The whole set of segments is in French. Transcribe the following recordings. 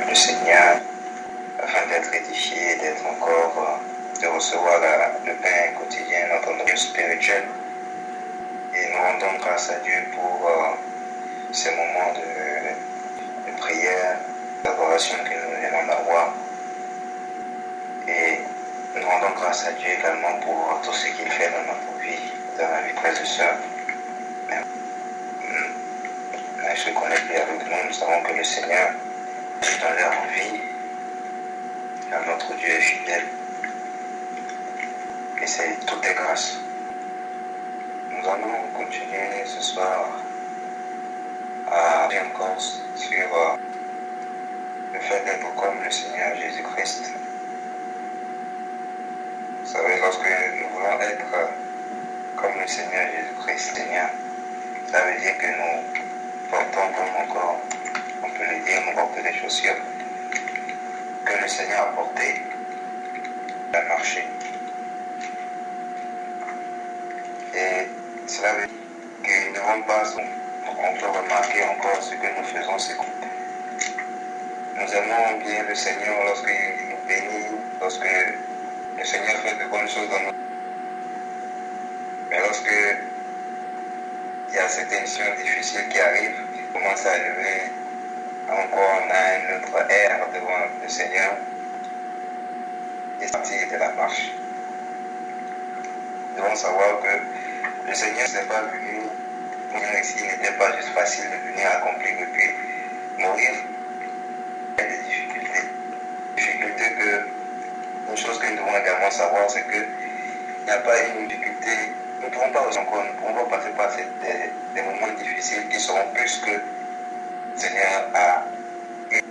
le Seigneur, afin d'être édifié, d'être encore, de recevoir le pain quotidien, notre nourriture spirituelle. Et nous rendons grâce à Dieu pour ces moments de prière, d'adoration que nous venons d'avoir. Et nous rendons grâce à Dieu également pour tout ce qu'il fait dans notre vie, dans la vie de frères et sœurs. Se connecter avec nous, nous savons que le Seigneur est dans leur vie, car notre Dieu est fidèle. Et c'est tout est grâce. Nous allons continuer ce soir à dire encore sur le fait d'être comme le Seigneur Jésus-Christ. Vous savez, lorsque nous voulons être comme le Seigneur Jésus-Christ, Seigneur, ça veut dire que nous portons comme encore, on peut le dire, nous portons des chaussures que le Seigneur a portées, a marché. Et cela veut dire que nous ne devons pas, on peut remarquer encore ce que nous faisons, c'est que nous aimons bien le Seigneur lorsqu'il nous bénit, lorsque le Seigneur fait de bonnes choses dans nous. Mais lorsque il y a certaines situations difficiles qui arrivent, qui commencent à arriver, encore on a un autre air devant le Seigneur et sortir de la marche. Nous devons savoir que le Seigneur n'est pas venu venir ici, il n'était pas juste facile de venir accomplir et puis mourir. Il y a des difficultés. Difficultés que, une chose que nous devons également savoir, c'est qu'il n'y a pas une difficulté. Nous ne pouvons pas encore, nous ne pouvons pas passer par des moments difficiles qui seront plus que le Seigneur a. Il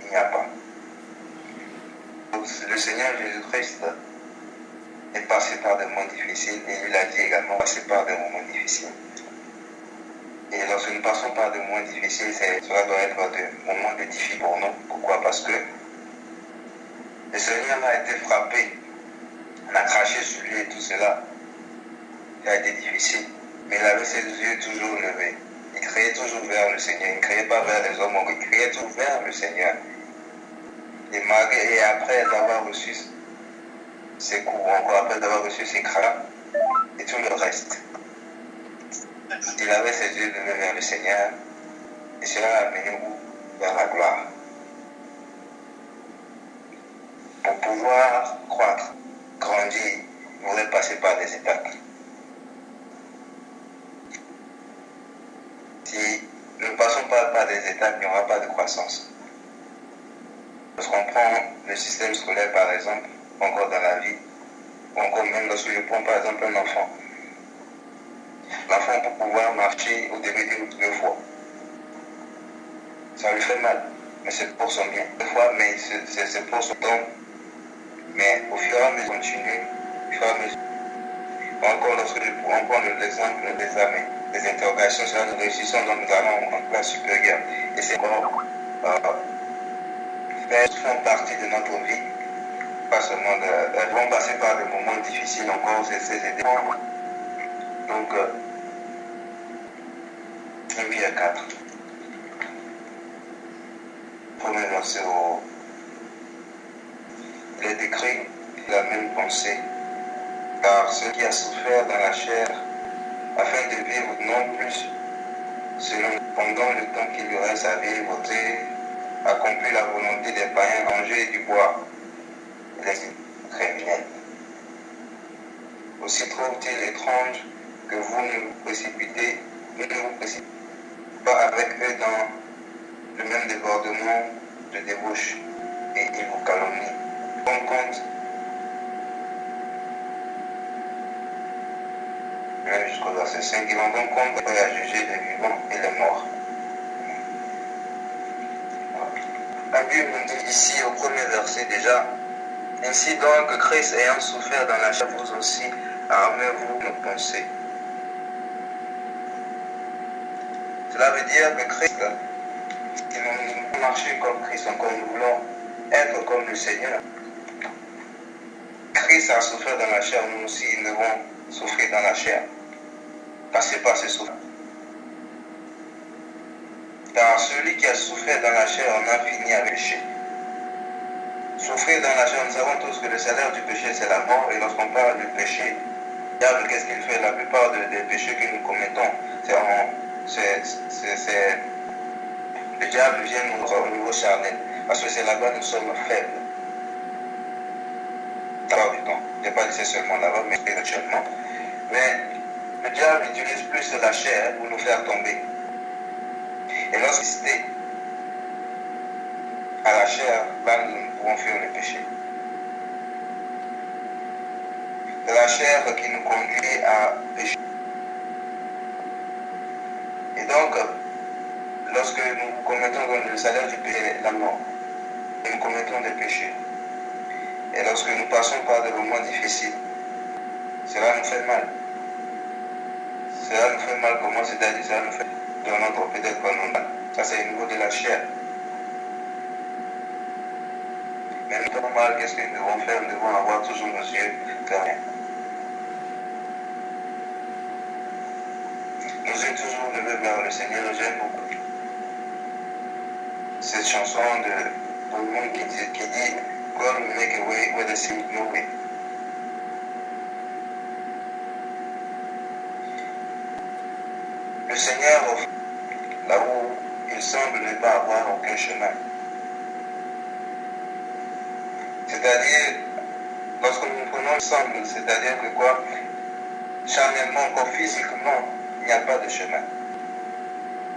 n'y a pas. Le Seigneur Jésus-Christ est passé par des moments difficiles et il a dit également passer par des moments difficiles. Et lorsque nous passons par des moments difficiles, cela doit être des moments de difficulté pour nous. Pourquoi? Parce que le Seigneur a été frappé. On a craché sur lui et tout cela. Ça a été difficile. Mais il avait ses yeux toujours levés. Il criait toujours vers le Seigneur. Il ne criait pas vers les hommes, il criait toujours vers le Seigneur. Et après avoir reçu ses coups, encore après avoir reçu ses crabes et tout le reste, il avait ses yeux levés vers le Seigneur. Et cela l'a amené vers la gloire. Pour pouvoir croître, grandir, il faudrait passer par des étapes. Si nous ne passons pas par des étapes, il n'y aura pas de croissance. Lorsqu'on prend le système scolaire par exemple, encore dans la vie, ou encore même lorsque je prends par exemple un enfant. L'enfant pour pouvoir marcher au début deux fois. Ça lui fait mal, mais c'est pour son bien. Deux fois, mais c'est pour son temps. Mais au fur et à mesure, continue, au fur et à mesure. Encore lorsque on prend l'exemple des examens, des interrogations, cela nous réussissons, donc nous allons en classe supérieure. Et c'est encore font partie de notre vie, pas seulement elles vont passer par des moments difficiles encore, ces éléments. Donc, 1 Pierre 4, premier verset, il est écrit la même pensée, car ce qui a souffert dans la chair, afin de vivre non plus selon pendant le temps qu'il lui reste à vivre, accomplir la volonté des païens, manger du bois, les criminels. Aussi trouve-t-il étrange que vous ne vous précipitez pas avec eux dans le même débordement de débauche, et ils vous calomnient. On compte jusqu'au verset 5, ils rendent compte à juger les vivants et les morts. La Bible nous dit ici au premier verset déjà, ainsi donc Christ ayant souffert dans la chair, vous aussi armez-vous nos pensées. Cela veut dire que Christ, si nous marchons comme Christ, encore nous voulons être comme le Seigneur. Christ a souffert dans la chair, nous aussi nous devons souffrir dans la chair. Passer par ces souffrances. Car celui qui a souffert dans la chair en a fini avec le péché. Souffrir dans la chair, nous savons tous que le salaire du péché, c'est la mort. Et lorsqu'on parle du péché, le diable, qu'est-ce qu'il fait? La plupart des péchés que nous commettons, le diable vient nous au niveau charnel. Parce que c'est là-bas que nous sommes faibles. La plupart du temps. Je n'ai pas dit c'est seulement là-bas, mais spirituellement. Mais le diable utilise plus la chair pour nous faire tomber. Et lorsqu'on est à la chair, là nous pouvons faire le péché. C'est la chair qui nous conduit à pécher. Et donc, lorsque nous commettons le salaire du péché, la mort, nous commettons des péchés. Et lorsque nous passons par des moments difficiles, cela nous fait mal. Cela nous fait mal comment? C'est-à-dire cela nous fait dans notre peut-être pas nous mal. Ça c'est au niveau de la chair. Mais nous avons mal, qu'est-ce que nous devons faire? Nous devons avoir toujours nos yeux fermés. Nos yeux toujours levés vers le Seigneur. J'aime beaucoup cette chanson de monde qui dit God will make a way where there seems no way. Le Seigneur offre là où il semble ne pas avoir aucun chemin. C'est-à-dire, lorsque nous prenons ensemble, c'est-à-dire que quoi? Charnellement, encore physiquement, il n'y a pas de chemin.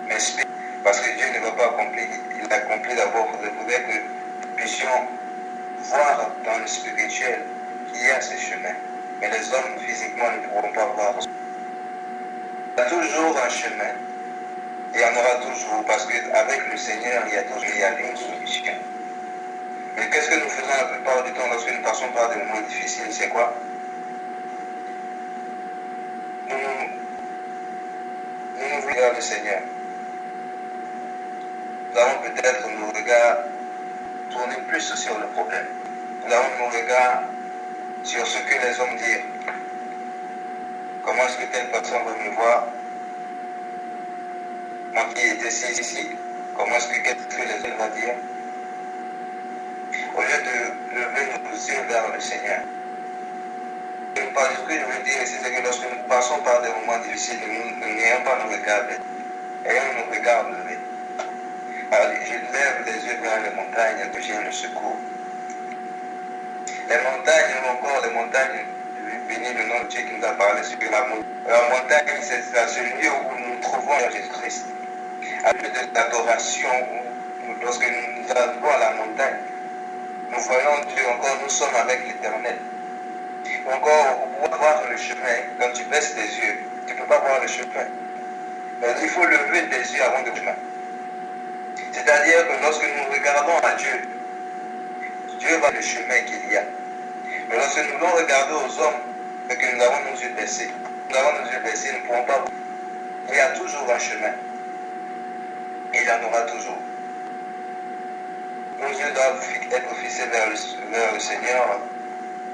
Mais parce que Dieu ne va pas accomplir, il accomplit d'abord, il faudrait que nous puissions voir dans le spirituel qu'il y a ce chemin. Mais les hommes physiquement ne pourront pas voir. Il y a toujours un chemin. Et il y en aura toujours, parce qu'avec le Seigneur, il y a une solution. Mais qu'est-ce que nous faisons la plupart du temps lorsque nous passons par des moments difficiles? C'est quoi? Nous regardons le Seigneur. Nous avons peut-être nos regards tournés plus sur le problème. Nous avons nos regards sur ce que les hommes disent. Comment est-ce que telle personne va me voir? Moi qui étais ici, comment est-ce que qu'est-ce que les hommes vont dire? Au lieu de lever nos yeux vers le Seigneur. Ce que je veux dire ici, c'est que lorsque nous passons par des moments difficiles, nous n'ayons pas nos regards levés. Ayons nos regards levés. Alors, je lève les yeux vers les montagnes d'où vient le secours. Les montagnes, encore les montagnes, je vais bénir le nom de Dieu qui nous a parlé sur la montagne. La montagne, c'est ce lieu où nous trouvons Jésus-Christ. À lieu d'adoration, lorsque nous arrivons à la montagne, nous voyons Dieu encore, nous sommes avec l'Éternel. Encore, pour pouvoir voir le chemin, quand tu baisses tes yeux, tu ne peux pas voir le chemin. Mais il faut lever tes yeux avant le chemin. C'est-à-dire que lorsque nous regardons à Dieu, Dieu voit le chemin qu'il y a. Mais lorsque nous regardons aux hommes, et que nous avons nos yeux baissés, nous ne pourrons pas voir. Il y a toujours un chemin. Et il y en aura toujours. Nos yeux doivent être fixés vers le Seigneur,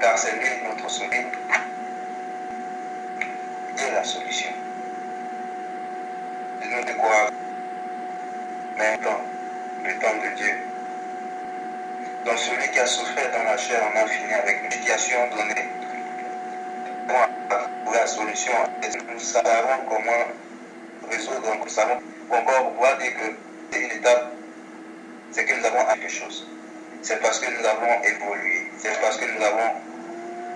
car c'est lui notre salut. Il est la solution. Et nous décourageons. Maintenant, le temps de Dieu. Donc celui qui a souffert dans la chair en a fini avec l'éducation donnée pour la solution. Nous savons comment résoudre, nous savons encore pouvoir dire que c'est une étape, c'est que nous avons quelque chose. C'est parce que nous avons évolué, c'est parce que nous avons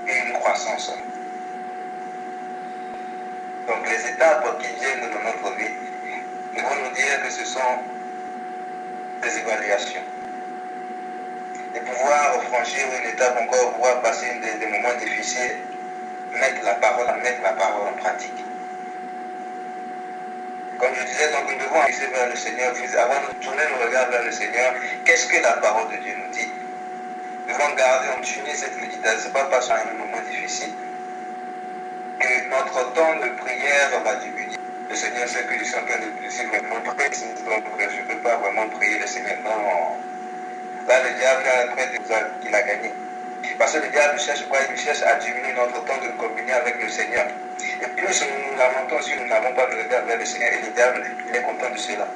une croissance. Donc les étapes qui viennent dans notre vie, nous vont nous dire que ce sont des évaluations. Et pouvoir franchir une étape encore, pouvoir passer des moments difficiles, mettre la parole en pratique. Comme je disais, donc nous devons aller vers le Seigneur, avant de tourner nos regards vers le Seigneur, qu'est-ce que la parole de Dieu nous dit? Nous devons garder, continuer cette méditation, ce n'est pas passer un moment difficile. Que notre temps de prière va diminuer. Le Seigneur sait que je suis en train de si vraiment prier, donc je ne peux pas vraiment prier le Seigneur. Non. Là, le diable est en train de dire qu'il a gagné. Parce que le diable cherche quoi? Il cherche à diminuer notre temps de communier avec le Seigneur. Et plus nous nous lamentons si nous n'avons pas de regard vers le Seigneur, et le diable, il est content de cela.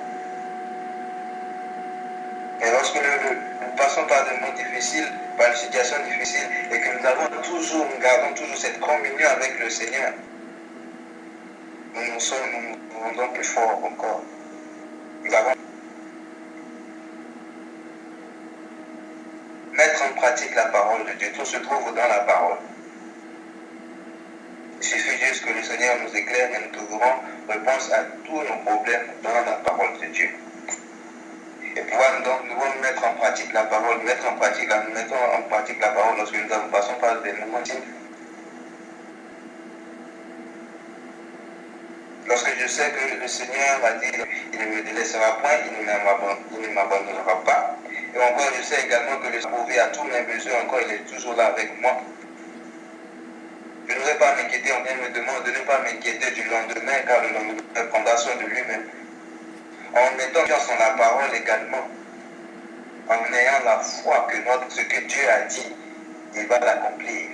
Et lorsque nous passons par des moments difficiles, par des situations difficiles, et que nous gardons toujours cette communion avec le Seigneur, nous rendons plus forts encore. Nous avons mettre en pratique la parole de Dieu. Tout se trouve dans la parole. Il suffit juste que le Seigneur nous éclaire et nous trouverons réponse à tous nos problèmes dans la parole de Dieu. Et pouvoir donc nous mettre en pratique la parole, mettons en pratique la parole lorsque nous passons par des moments difficiles. Lorsque je sais que le Seigneur m'a dit, il ne me délaissera point, il ne m'abandonnera pas. Et encore, je sais également que le Seigneur pourvu à tous mes besoins, encore il est toujours là avec moi. Je ne vais pas m'inquiéter, on vient me demande de ne pas m'inquiéter du lendemain, car le lendemain prendra soin de lui-même. En mettant confiance en la parole également, en ayant la foi que ce que Dieu a dit, il va l'accomplir.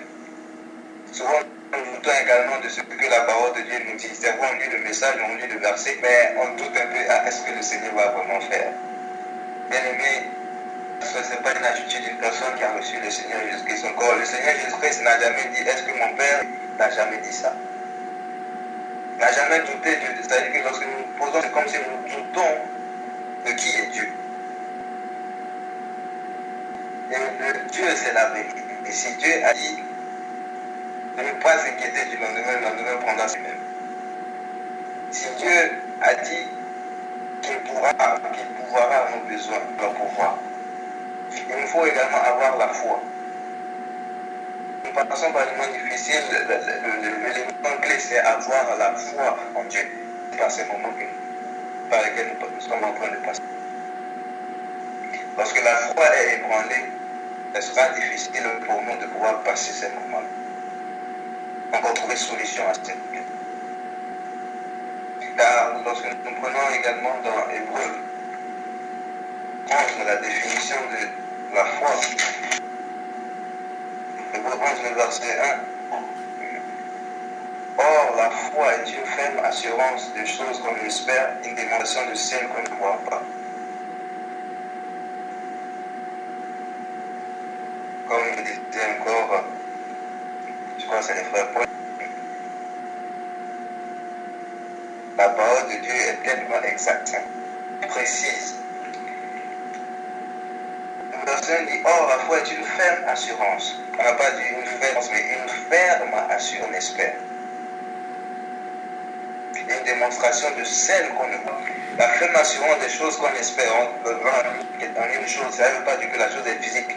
Souvent, nous doutons également de ce que la parole de Dieu nous dit. C'est vrai, on lit le message, on lit le verset, mais on doute un peu, est-ce que le Seigneur va vraiment faire? Bien aimé, ce n'est pas une attitude d'une personne qui a reçu le Seigneur Jésus-Christ encore. Le Seigneur Jésus-Christ n'a jamais dit, est-ce que mon Père n'a jamais dit ça? Il n'a jamais douté de Dieu. C'est-à-dire que lorsque nous nous posons, c'est comme si nous doutons de qui est Dieu. Et Dieu, c'est la vérité. Et si Dieu a dit de ne pas s'inquiéter du lendemain, le lendemain prendra lui-même. Si Dieu a dit qu'il pourvoira à nos besoins, il va pouvoir. Il nous faut également avoir la foi. Nous passons par des moments difficiles, l'élément clé c'est avoir la foi en Dieu. Par ces moments par lesquels nous sommes en train de passer. Lorsque la foi est ébranlée, ce sera difficile pour nous de pouvoir passer ces moments. Encore trouver solution à cette vie. Car lorsque nous prenons également dans Hébreu 11 la définition de la foi, Hébreu 11 le verset 1, or la foi est une ferme assurance des choses qu'on espère, une démonstration de celles qu'on ne voit pas. Comme il disait encore, je crois que c'est les frères Paul, la parole de Dieu est tellement exacte, précise. Le verset dit, or la foi est une ferme assurance. On n'a pas dit une ferme, mais une ferme assurance, on espère. Une démonstration de celle qu'on ne voit. La ferme assurance des choses qu'on espère en une chose, ça ne veut pas dire que la chose est physique.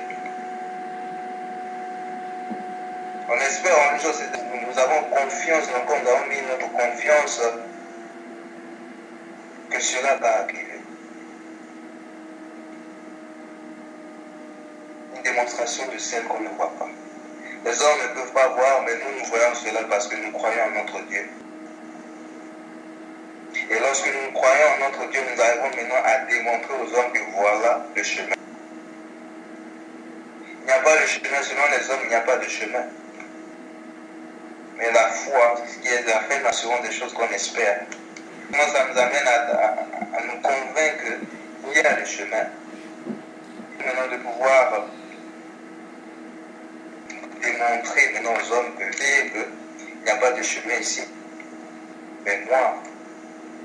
On espère en une chose, nous avons confiance, nous avons mis notre confiance que cela va arriver. Une démonstration de celle qu'on ne voit pas. Les hommes ne peuvent pas voir, mais nous voyons cela parce que nous croyons en notre Dieu. Et lorsque nous croyons en notre Dieu, nous arrivons maintenant à démontrer aux hommes que voilà le chemin. Il n'y a pas de chemin, selon les hommes, il n'y a pas de chemin. Mais la foi, ce qui est la ferme assurance des choses qu'on espère, ça nous amène à nous convaincre qu'il y a le chemin. Maintenant de pouvoir démontrer maintenant aux hommes qu'il n'y a pas de chemin ici. Mais moi,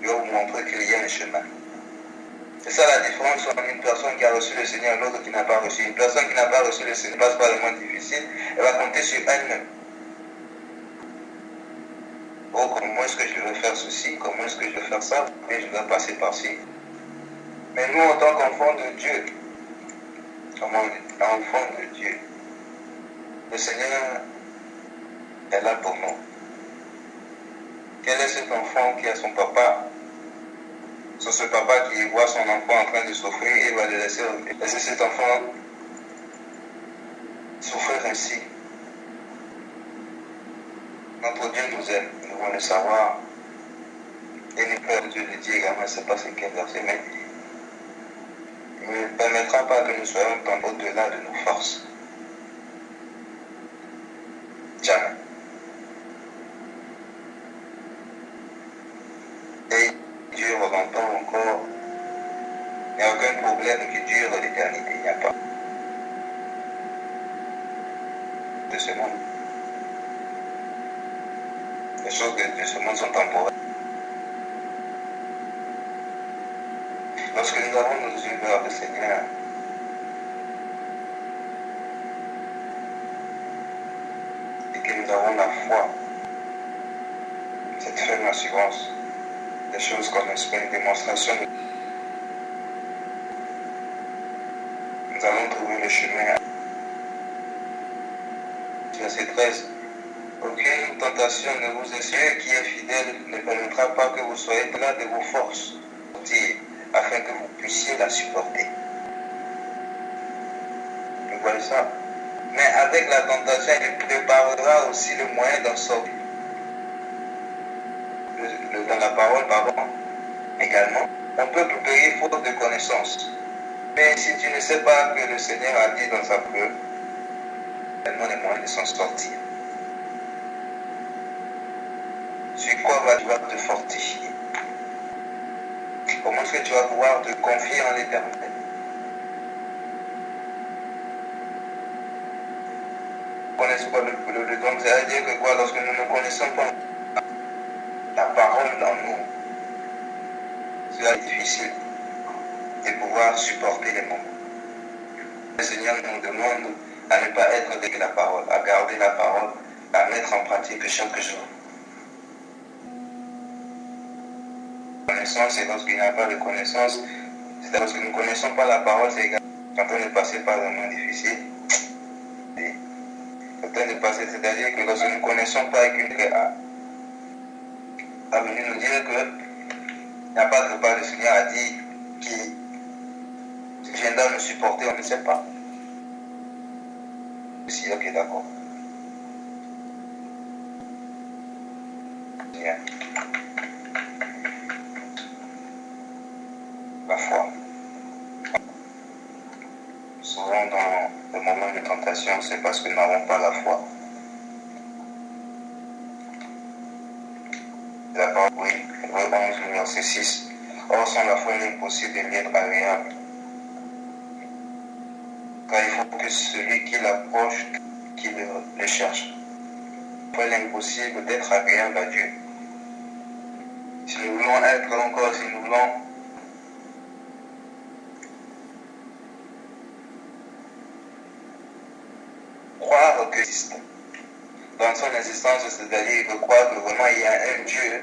je vais vous montrer qu'il y a un chemin. C'est ça la différence entre une personne qui a reçu le Seigneur et l'autre qui n'a pas reçu. Une personne qui n'a pas reçu le Seigneur passe par le moment difficile, elle va compter sur elle-même. Oh, comment est-ce que je vais faire ceci? Comment est-ce que je vais faire ça? Et je vais passer par-ci. Mais nous, en tant qu'enfants de Dieu, enfants de Dieu, le Seigneur est là pour nous. Quel est cet enfant qui a son papa? C'est ce papa qui voit son enfant en train de souffrir et va le laisser cet enfant souffrir ainsi. Notre Dieu nous aime, nous devons le savoir. Et le Père de Dieu le dit également, je ne sais pas c'est quel verset, mais il ne permettra pas que nous soyons au-delà de nos forces. Jamais. Et Dieu l'entend encore. n'y a aucun problème qui dure l'éternité. Il n'y a pas de ce monde. Les choses de ce monde sont temporaires. Lorsque nous avons nos yeux vers le Seigneur, et que nous avons la foi, cette ferme assurance, des choses qu'on espère, une démonstration, nous allons trouver le chemin. Verset 13. Aucune tentation ne vous essayez, qui est fidèle ne permettra pas que vous soyez là de vos forces, afin que vous puissiez la supporter. Vous voyez ça? Mais avec la tentation, il préparera aussi le moyen d'en sortir. Dans la parole, pardon, également, on peut périr faute de connaissance. Mais si tu ne sais pas que le Seigneur a dit dans sa parole, tellement les moyens de s'en sortir. Sur quoi vas-tu te fortifier? Comment est-ce que tu vas pouvoir te confier en l'Éternel? Connaissez pas donc ça veut dire que quoi, lorsque nous ne connaissons pas la parole dans nous, c'est difficile de pouvoir supporter les moments. Le Seigneur nous demande à ne pas être de la parole, à garder la parole, à mettre en pratique chaque jour. Connaissance, et lorsqu'il n'y a pas de connaissance, c'est lorsque nous ne connaissons pas la parole, c'est également quand on est passé par un moment difficile. C'est-à-dire que lorsque nous ne connaissons pas et qu'une a venu nous dire qu'il n'y a pas de pas, le Seigneur a dit qu'il viendra nous supporter, on ne sait pas. Si, ok, d'accord. Bien. La foi. Souvent dans le moment de tentation, c'est parce que nous n'avons pas la foi. La parole, oui, Hébreux 11, verset 6. Or, sans la foi, il est impossible de lui être agréable. Car il faut que celui qui l'approche, qui le cherche. Il est impossible d'être agréable à Dieu. Si nous voulons être encore, si nous voulons croire que dans son existence, c'est-à-dire de croire que vraiment il y a un Dieu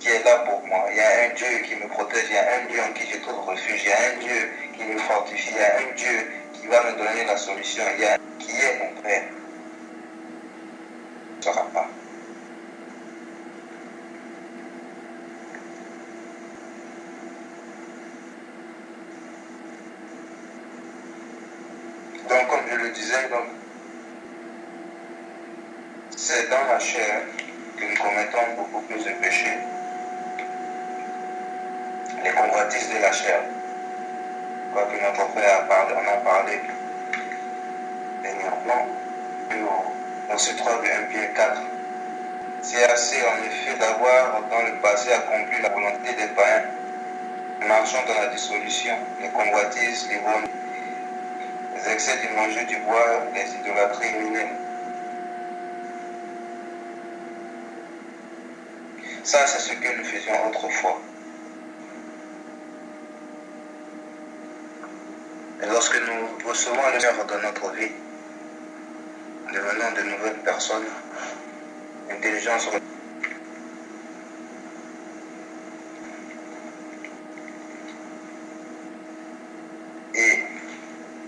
qui est là pour moi, il y a un Dieu qui me protège, il y a un Dieu en qui je trouve refuge, il y a un Dieu qui me fortifie, il y a un Dieu qui va me donner la solution, il y a un qui est mon Père. Ne sera pas. Donc, comme je le disais, c'est dans la chair que nous commettons beaucoup plus de péchés. Les convoitises de la chair. Quoique notre frère on a parlé dernièrement, on se trouve de 1 Pierre 4. C'est assez en effet d'avoir dans le passé accompli la volonté des païens, marchant dans la dissolution, les convoitises, les vols, les excès du manger, du bois, les idolâtries humaines. Ça, c'est ce que nous faisions autrefois. Et lorsque nous recevons le Seigneur dans notre vie, devenons de nouvelles personnes, intelligence. Et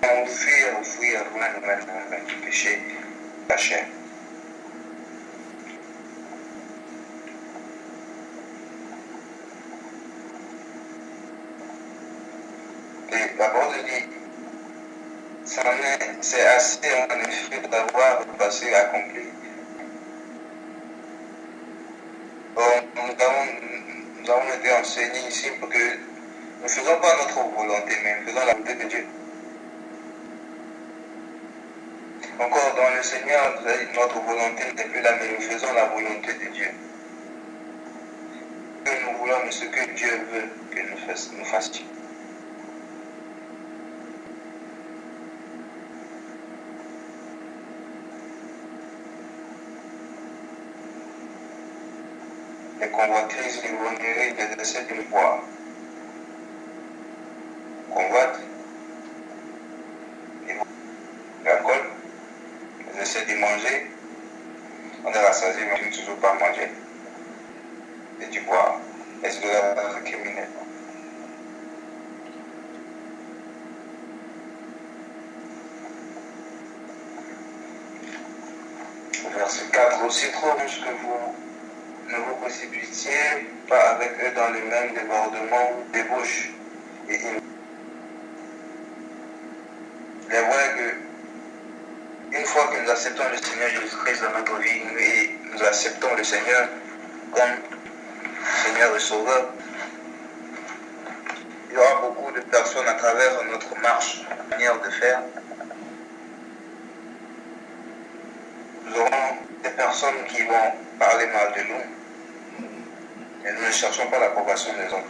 on fuir loin du péché, la chair. Et la parole dit, c'est assez en effet d'avoir le passé accompli. Nous avons été enseignés ici pour que nous ne faisons pas notre volonté, mais nous faisons la volonté de Dieu. Encore dans le Seigneur, notre volonté n'est plus là, mais nous faisons la volonté de Dieu. Que nous voulons, mais ce que Dieu veut que nous fassions. les convoitises, l'ivrognerie, les essais du boire. Convoite, l'alcool, les essais de manger, on est rassasié, mais on ne toujours pas manger. Et du boire. Est-ce que la criminel? Verset 4. Aussi trop riche que vous ne vous précipitiez pas avec eux dans le même débordement des bouches. Et il est vrai que une fois que nous acceptons le Seigneur Jésus-Christ dans notre vie et nous acceptons le Seigneur comme Seigneur et Sauveur, il y aura beaucoup de personnes à travers notre marche, manière de faire. Nous aurons des personnes qui vont parler mal de nous. Et nous ne cherchons pas l'approbation des hommes.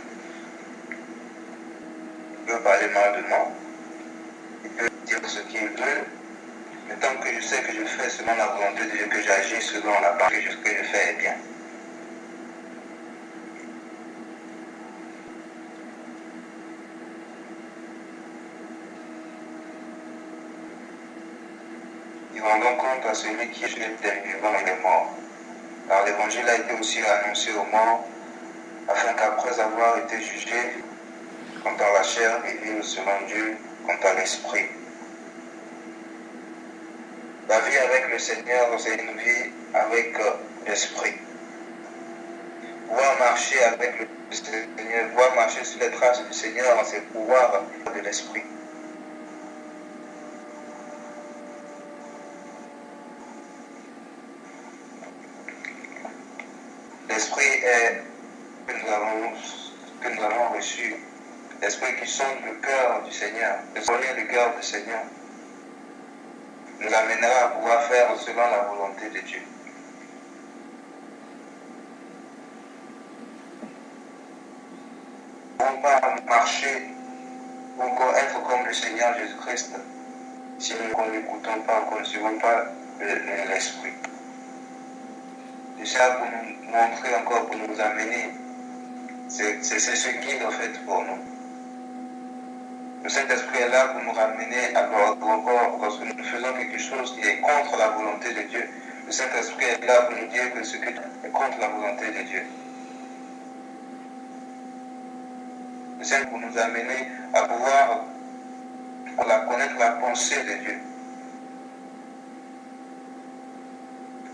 Ils peuvent parler mal de moi. Ils peuvent dire ce qu'ils veulent. Mais tant que je sais que je fais selon la volonté de Dieu, que j'agis selon la part que je fais est bien. Ils rendront compte à celui qui est des vivants et des morts. Car l'évangile a été aussi annoncé aux morts, afin qu'après avoir été jugés quant à la chair, ils vivent selon Dieu quant à l'esprit. La vie avec le Seigneur, c'est une vie avec l'esprit. Pouvoir marcher avec le Seigneur, pouvoir marcher sur les traces du Seigneur, c'est pouvoir de l'esprit. L'esprit est que nous avons reçu, l'esprit qui sonde le cœur du Seigneur, le cœur du Seigneur, nous amènera à pouvoir faire selon la volonté de Dieu. Nous ne pouvons pas marcher ou encore être comme le Seigneur Jésus-Christ si nous ne l'écoutons pas, qu'on ne suivons pas l'esprit. Déjà pour nous montrer encore, pour nous amener, c'est ce guide en fait pour nous. Le Saint-Esprit est là pour nous ramener à encore, lorsque nous faisons quelque chose qui est contre la volonté de Dieu. Le Saint-Esprit est là pour nous dire que ce qui est contre la volonté de Dieu. Le Saint-Esprit pour nous amener à pouvoir connaître la pensée de Dieu.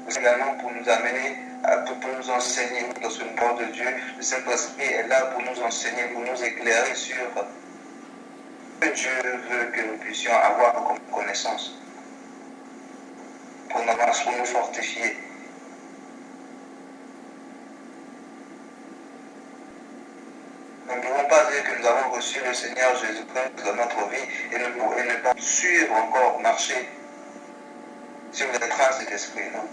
C'est également pour nous amener pour nous enseigner dans ce monde de Dieu. Le Saint-Esprit est là pour nous enseigner, pour nous éclairer sur ce que Dieu veut que nous puissions avoir comme connaissance. Pour nous fortifier. Nous ne pouvons pas dire que nous avons reçu le Seigneur Jésus-Christ dans notre vie et ne pas suivre encore, marcher sur les traces de l'Esprit, non?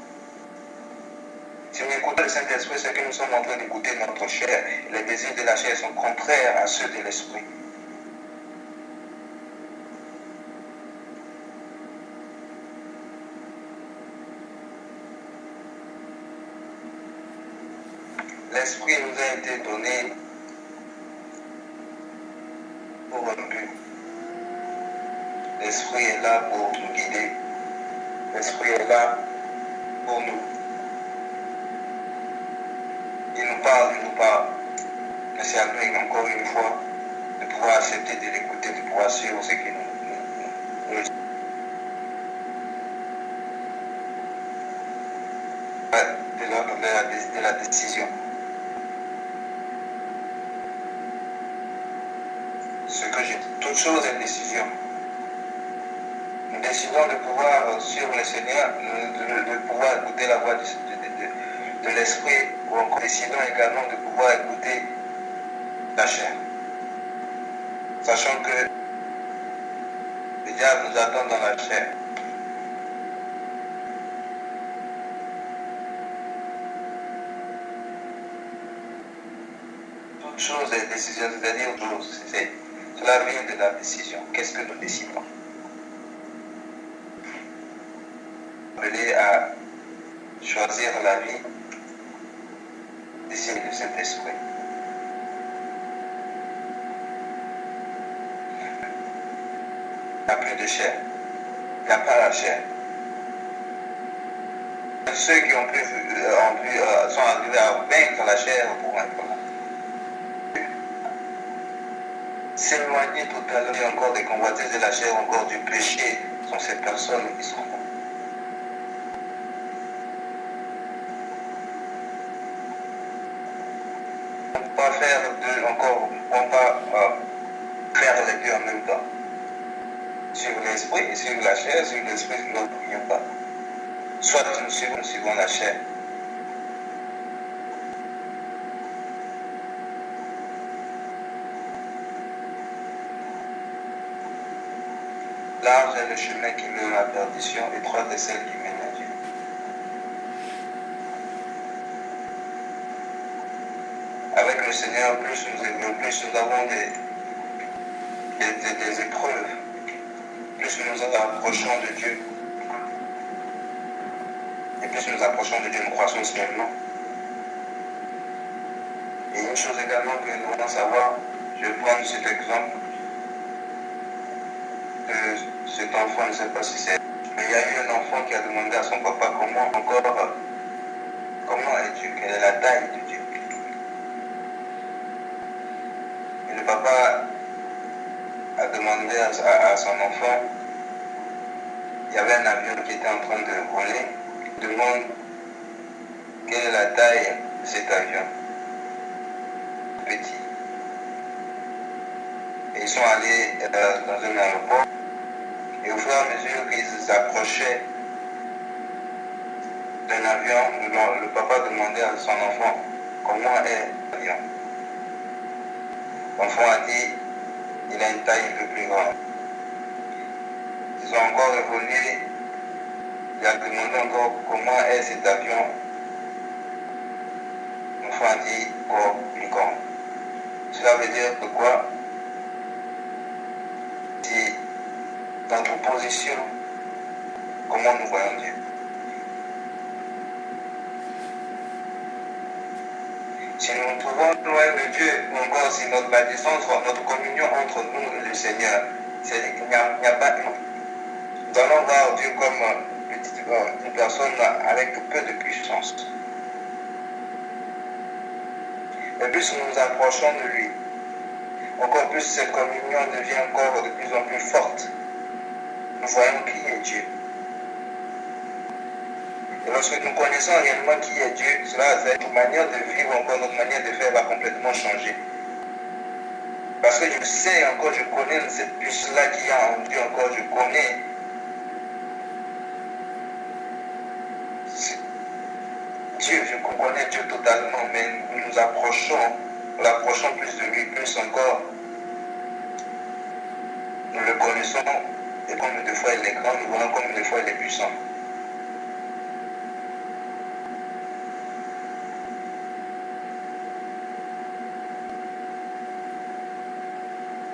Si nous écoutons le Saint-Esprit, c'est que nous sommes en train d'écouter notre chair. Les désirs de la chair sont contraires à ceux de l'Esprit. L'Esprit nous a été donné pour un but. L'Esprit est là pour nous guider. L'Esprit est là pour nous. Il nous parle. Mais c'est à nous, encore une fois, de pouvoir accepter de l'écouter, de pouvoir suivre ce qu'il nous dit. De la décision. Toute chose est décision. Nous décidons de pouvoir suivre le Seigneur, de pouvoir écouter la voix de l'Esprit, ou encore décidons également de pouvoir écouter la chair. Sachant que le diable nous attend dans la chair. Toute chose est décision, c'est-à-dire cela vient de la décision. Qu'est-ce que nous décidons? Appelé à choisir la vie signes du Saint-Esprit. Il n'y a plus de chair. Il n'y a pas la chair. Ceux qui sont arrivés à vaincre la chair pour un peu. S'éloigner totalement encore des convoitises de la chair, encore du péché, sont ces personnes qui sont là. On ne peut pas faire deux encore, on ne peut pas faire les deux en même temps. Sur l'esprit et sur la chair, sur l'esprit, nous ne pouvions pas. Soit nous suivons la chair. Large est le chemin qui mène à la perdition, étroite est celle qui mène à Dieu. Avec le Seigneur, plus nous aimons, plus nous avons des épreuves, plus nous nous approchons de Dieu. Et plus nous nous approchons de Dieu, nous croissons seulement. Et une chose également que nous devons savoir, je vais prendre cet exemple. Cet enfant, je ne sais pas si c'est... Mais il y a eu un enfant qui a demandé à son papa comment est Dieu, quelle est la taille de Dieu. Et le papa a demandé à son enfant, il y avait un avion qui était en train de voler, il demande quelle est la taille de cet avion. Petit. Et ils sont allés dans un aéroport. Et au fur et à mesure qu'ils s'approchaient d'un avion, le papa demandait à son enfant comment est l'avion. L'enfant a dit il a une taille un peu plus grande. Ils ont encore évolué. Il a demandé encore comment est cet avion. L'enfant a dit encore plus grand. Cela veut dire que quoi? Si notre position, comment nous voyons Dieu. Si nous nous trouvons loin de Dieu, ou encore si la distance, notre communion entre nous et le Seigneur, il n'y a pas une... Nous allons voir Dieu comme une personne avec peu de puissance. Et plus nous nous approchons de lui, encore plus cette communion devient encore de plus en plus forte. Nous voyons qui est Dieu. Et lorsque nous connaissons réellement qui est Dieu, notre manière de vivre, encore notre manière de faire va complètement changer. Parce que je sais encore, je connais cette puce-là qu'il y a en Dieu, encore je connais. Dieu, je connais Dieu totalement, mais nous nous approchons plus de lui, plus encore. Nous le connaissons. Et comme des fois il est grand, nous voyons comme des fois il est puissant.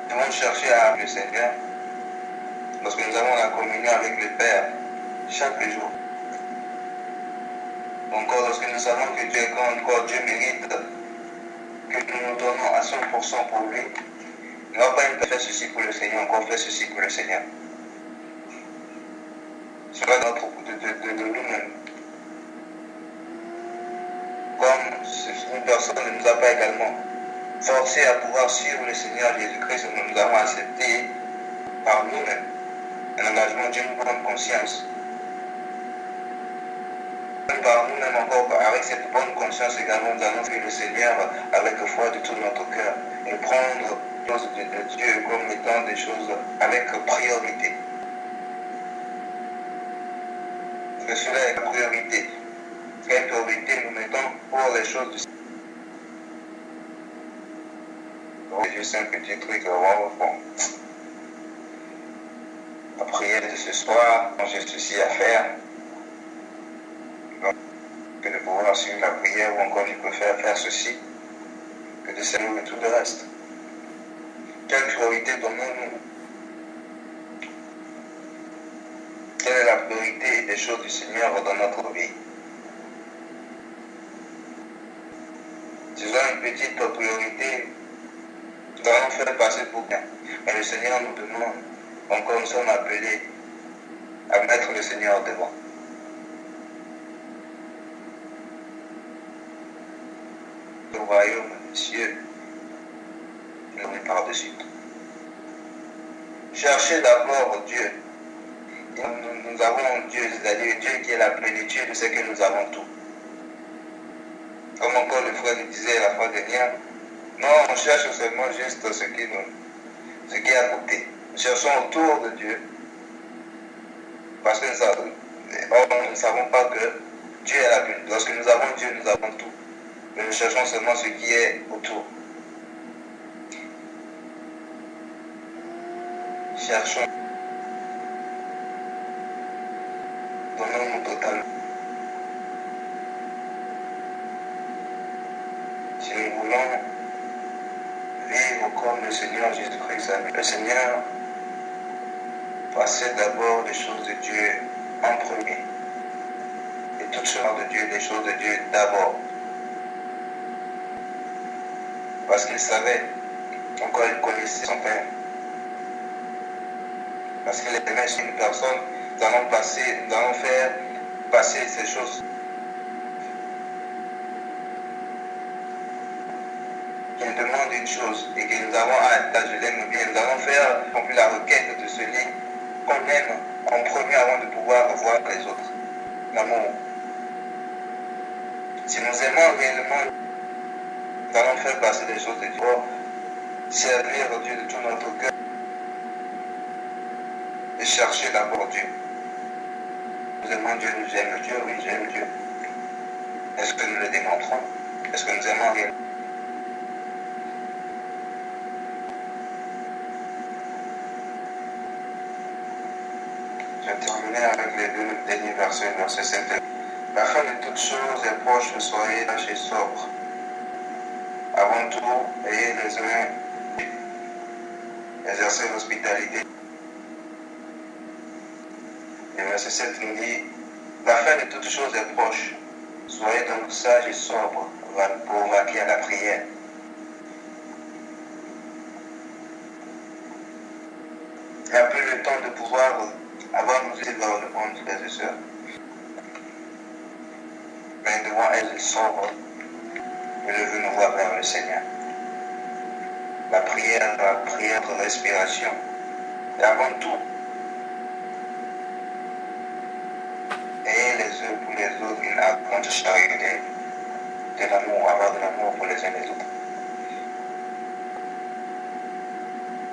Nous devons chercher à le Seigneur lorsque nous avons la communion avec le Père chaque jour. Encore lorsque nous savons que Dieu est grand, encore Dieu mérite que nous nous donnons à 100% pour lui. Ne va pas faire ceci pour le Seigneur, encore faire ceci pour le Seigneur. Cela doit de nous-mêmes. Comme une personne ne nous a pas également forcé à pouvoir suivre le Seigneur Jésus-Christ, nous avons accepté par nous-mêmes un engagement d'une bonne conscience. Par nous-mêmes encore, avec cette bonne conscience également, nous allons suivre le Seigneur avec foi de tout notre cœur et prendre les choses de Dieu comme étant des choses avec priorité. Que cela est la priorité. Quelle priorité nous mettons pour les choses du Seigneur. C'est juste un petit truc, bon. La prière de ce soir, j'ai ceci à faire. Que de pouvoir suivre la prière ou encore je peux faire ceci, que de saluer tout le reste. Quelle priorité donnons-nous? Quelle est la priorité des choses du Seigneur dans notre vie? S'ils ont une petite priorité, nous allons faire passer pour bien. Mais le Seigneur nous demande, encore nous sommes appelés à mettre le Seigneur devant. Le royaume des cieux, il est par-dessus tout. Cherchez d'abord Dieu. Nous avons Dieu, c'est-à-dire Dieu qui est la plénitude de ce que nous avons tout. Comme encore le frère nous disait la fois dernière, non, on cherche seulement juste ce qui est à côté. Nous cherchons autour de Dieu. Parce que nous ne savons pas que Dieu est la plénitude. Lorsque nous avons Dieu, nous avons tout. Mais nous cherchons seulement ce qui est autour. Cherchons. Donnons-nous totalement. Si nous voulons vivre comme le Seigneur Jésus-Christ, le Seigneur passait d'abord les choses de Dieu en premier. Et toutes choses de Dieu, les choses de Dieu d'abord. Parce qu'il savait, encore il connaissait son Père. Parce qu'il aimait une personne, nous allons faire passer ces choses. Il demande une chose et que nous avons à je l'aime bien, nous allons faire accomplir la requête de celui qu'on aime en premier avant de pouvoir voir les autres. L'amour. Si nous aimons réellement, nous allons faire passer les choses de Dieu. Servir Dieu de tout notre cœur. Et chercher d'abord Dieu. Nous aimons Dieu, nous aimons Dieu, oui, j'aime Dieu. Est-ce que nous le démontrons? Est-ce que nous aimons réellement? Je vais terminer avec les deux derniers versets, verset 7. La fin de toutes choses est proche, soyez lâches et sobres. Avant tout, ayez les uns, exercez l'hospitalité. Et verset 7 nous dit, la fin de toutes choses est proche. Soyez donc sages et sobres pour vaquer à la prière. Il n'y a plus le temps de pouvoir avoir nos idées vers le monde, frères et sœurs. Mais nous devons être sobres et lever nos voix vers le Seigneur. La prière de respiration. Et avant tout, ayez les uns pour les autres une ardente charité, de l'amour, avoir de l'amour pour les uns les autres.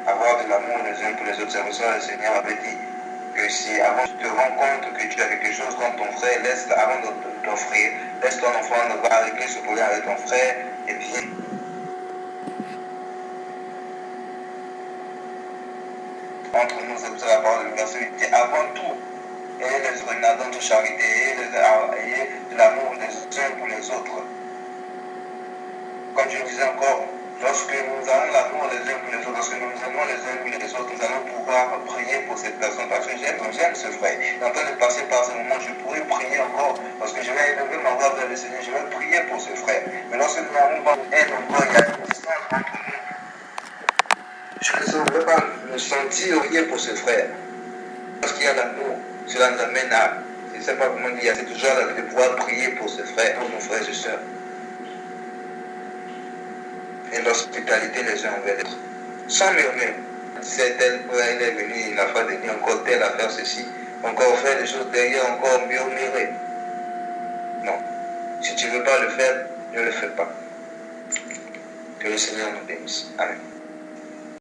Avoir de l'amour les uns pour les autres. C'est pour ça que le Seigneur avait dit que si avant tu te rends compte que tu as quelque chose contre ton frère, laisse avant de t'offrir, laisse ton enfant va régler ce problème avec ton frère et puis entre nous, c'est pour ça la parole de verset 8 dit avant tout, ayez une ardente charité, ayez de l'amour les uns pour les autres. Comme je le disais encore, lorsque nous avons l'amour les uns pour les autres, lorsque nous aimons les uns pour les autres, nous allons pouvoir prier pour cette personne parce que j'aime ce frère. Et en train de passer par ce moment, je pourrais prier encore parce que je vais élever ma voix vers le Seigneur, je vais prier pour ce frère. Mais lorsque nous n'avons pas d'aide encore, il y a une distance entre nous. Je ne veux pas me sentir prier pour ce frère. Lorsqu'il y a l'amour, cela nous amène à, je ne sais pas comment dire, c'est toujours de pouvoir prier pour ce frère, pour nos frères et sœurs. Et l'hospitalité les uns envers les autres. Sans murmure. C'est tel, il est venu, il n'a pas donné encore tel à faire ceci, encore faire des choses derrière, encore murmurer. Non. Si tu ne veux pas le faire, ne le fais pas. Que le Seigneur nous bénisse. Amen.